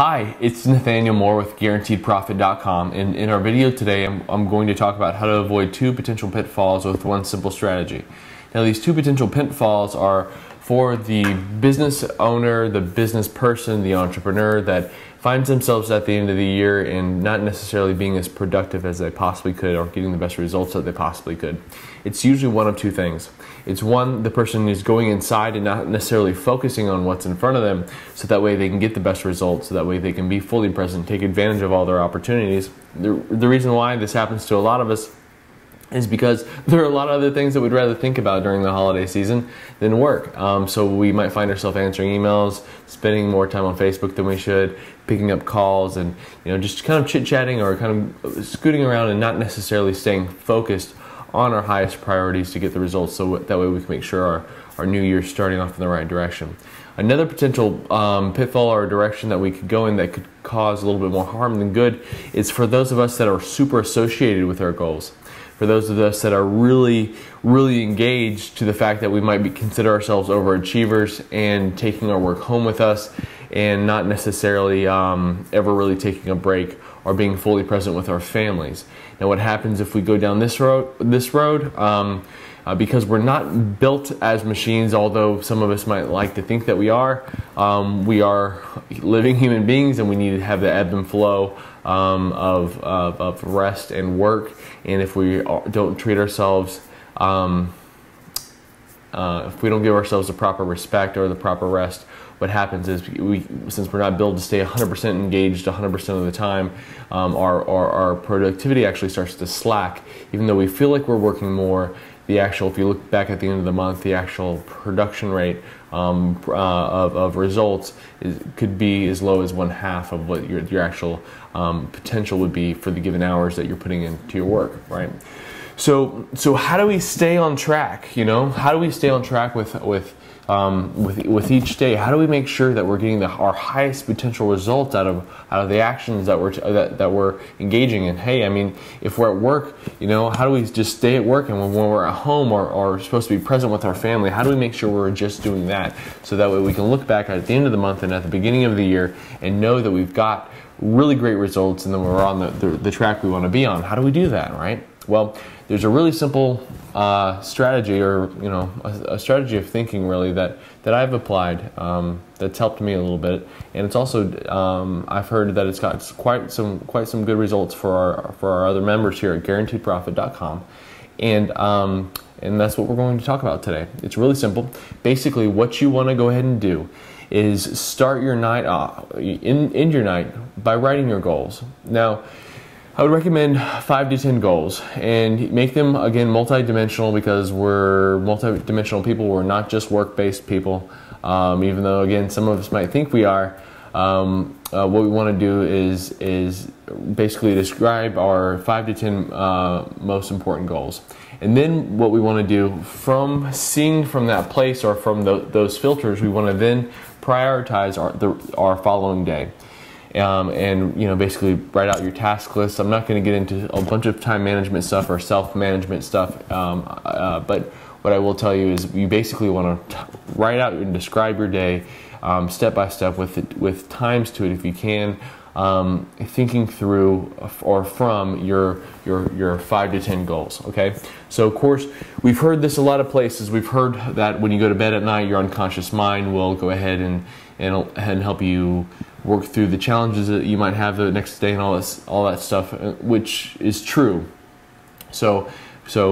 Hi, it's Nathaniel Moore with GuaranteedProfit.com, and in our video today I'm going to talk about how to avoid two potential pitfalls with one simple strategy. Now these two potential pitfalls are for the business owner, the business person, the entrepreneur that finds themselves at the end of the year and not necessarily being as productive as they possibly could or getting the best results that they possibly could. It's usually one of two things. It's one, the person is going inside and not necessarily focusing on what's in front of them so that way they can get the best results, so that way they can be fully present, take advantage of all their opportunities. The reason why this happens to a lot of us is because there are a lot of other things that we'd rather think about during the holiday season than work. So we might find ourselves answering emails, spending more time on Facebook than we should, picking up calls, and just kind of chit-chatting or kind of scooting around and not necessarily staying focused on our highest priorities to get the results, so that way we can make sure our new year is starting off in the right direction. Another potential pitfall or direction that we could go in that could cause a little bit more harm than good is for those of us that are super associated with our goals. For those of us that are really engaged to the fact that we might consider ourselves overachievers and taking our work home with us and not necessarily ever really taking a break or being fully present with our families. Now what happens if we go down this road, because we're not built as machines, although some of us might like to think that we are living human beings, and we need to have the ebb and flow of rest and work. And if we don't treat ourselves, if we don't give ourselves the proper respect or the proper rest, what happens is since we're not built to stay 100% engaged 100% of the time, our productivity actually starts to slack. Even though we feel like we're working more, if you look back at the end of the month, the actual production rate of results could be as low as 1/2 of what your actual potential would be for the given hours that you're putting into your work, right? So how do we stay on track? How do we stay on track with each day? How do we make sure that we're getting our highest potential results out of the actions that we're engaging in? Hey, I mean, if we're at work, how do we just stay at work, and when we're at home or supposed to be present with our family, how do we make sure we're just doing that, so that way we can look back at the end of the month and at the beginning of the year and know that we've got really great results and then we're on the track we want to be on? How do we do that, right? Well, there's a really simple strategy, or a strategy of thinking really that I've applied that's helped me a little bit, and it's also I've heard that it's got quite some good results for our other members here at GuaranteedProfit.com, and that's what we're going to talk about today. It's really simple. Basically, what you want to go ahead and do is start your night off, end your night by writing your goals. Now, I would recommend 5 to 10 goals, and make them, again, multidimensional, because we're multidimensional people. We're not just work-based people, even though, again, some of us might think we are. What we want to do is basically describe our 5 to 10 most important goals. And then what we want to do, from seeing from that place or from those filters, we want to then prioritize our following day. And basically write out your task list. I'm not going to get into a bunch of time management stuff or self-management stuff, but what I will tell you is you basically want to write out and describe your day step by step with times to it if you can, thinking through or from your 5 to 10 goals. Okay, so of course we've heard this a lot of places. We've heard that when you go to bed at night, your unconscious mind will go ahead and help you work through the challenges that you might have the next day and all that stuff, which is true. So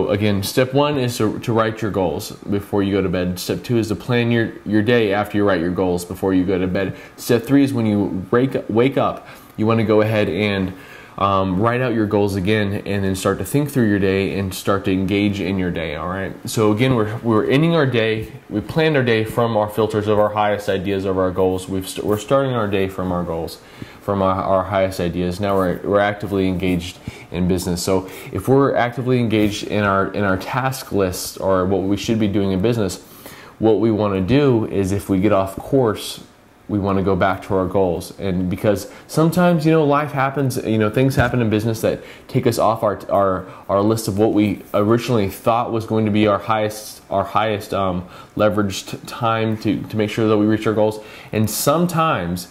again, step 1 is to write your goals before you go to bed. Step 2 is to plan your day after you write your goals before you go to bed. Step 3 is when you wake up, you want to go ahead and write out your goals again, and then start to think through your day and start to engage in your day. All right. So again, we're ending our day. We planned our day from our filters of our highest ideas of our goals. We're starting our day from our goals, from our highest ideas. Now we're actively engaged in business. So if we're actively engaged in our task list, or what we should be doing in business, what we want to do is, if we get off course we want to go back to our goals. And because sometimes, life happens, things happen in business that take us off our list of what we originally thought was going to be our highest leveraged time to make sure that we reach our goals. And sometimes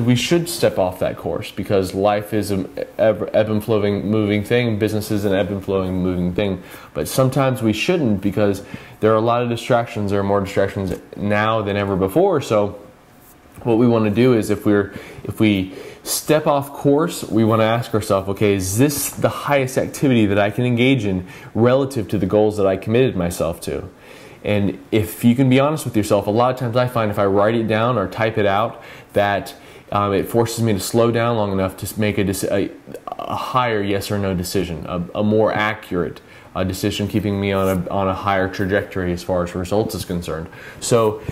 we should step off that course, because life is an ebb and flowing moving thing. Business is an ebb and flowing moving thing. But sometimes we shouldn't, because there are a lot of distractions. There are more distractions now than ever before. So what we want to do is, if we step off course, we want to ask ourselves, okay, is this the highest activity that I can engage in relative to the goals that I committed myself to? And if you can be honest with yourself, a lot of times I find if I write it down or type it out, that it forces me to slow down long enough to make a higher yes or no decision, a more accurate decision, keeping me on a higher trajectory as far as results is concerned. So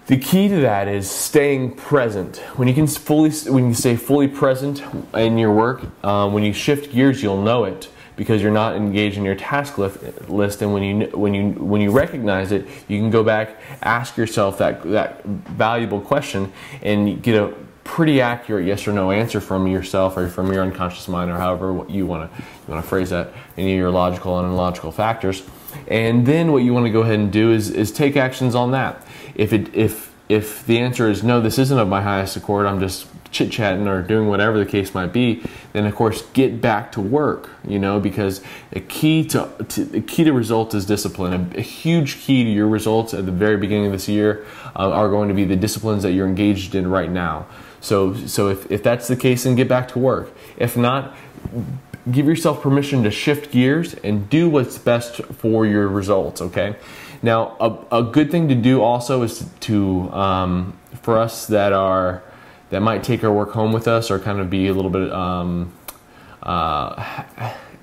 the key to that is staying present. When you can stay fully present in your work, when you shift gears, you'll know it, because you're not engaged in your task list. And when you recognize it, you can go back, ask yourself that valuable question, and get a pretty accurate yes or no answer from yourself, or from your unconscious mind, or however you want to phrase that, any of your logical and illogical factors. And then what you want to go ahead and do is take actions on that. If the answer is no, this isn't of my highest accord, I'm just chit-chatting or doing whatever the case might be, then of course get back to work, because the key to results is discipline. A huge key to your results at the very beginning of this year are going to be the disciplines that you're engaged in right now. So if that's the case, then get back to work. If not, give yourself permission to shift gears and do what's best for your results, okay? Now, a good thing to do also is for us that might take our work home with us, or kind of be a little bit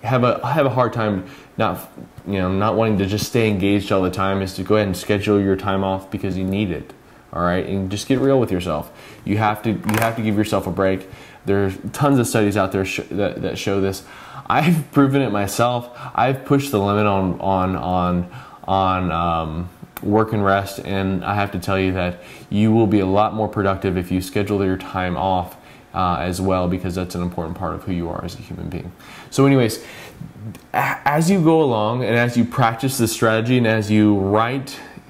have a hard time not wanting to just stay engaged all the time, is to go ahead and schedule your time off, because you need it. All right, and just get real with yourself. You have to give yourself a break. There's tons of studies out there that show this. I've proven it myself. I've pushed the limit on work and rest, and I have to tell you that you will be a lot more productive if you schedule your time off as well, because that's an important part of who you are as a human being. So anyways, as you go along, and as you practice this strategy, and as you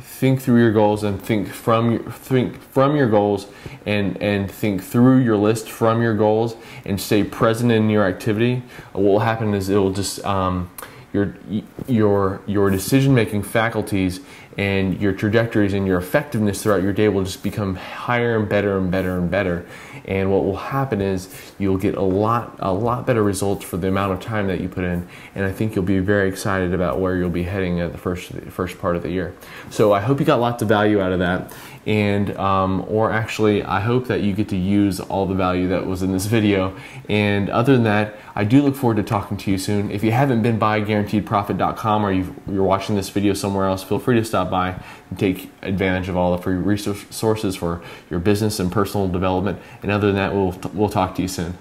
think through your goals, and think from your goals, and think through your list from your goals, and stay present in your activity, what will happen is it will just your decision-making faculties and your trajectories and your effectiveness throughout your day will just become higher and better and better and better. And what will happen is you'll get a lot better results for the amount of time that you put in. And I think you'll be very excited about where you'll be heading at the first part of the year. So I hope you got lots of value out of that. And or actually, I hope that you get to use all the value that was in this video. And other than that, I do look forward to talking to you soon. If you haven't been by guaranteedprofit.com, or you're watching this video somewhere else, feel free to stop by and take advantage of all the free resources for your business and personal development. And other than that, we'll talk to you soon.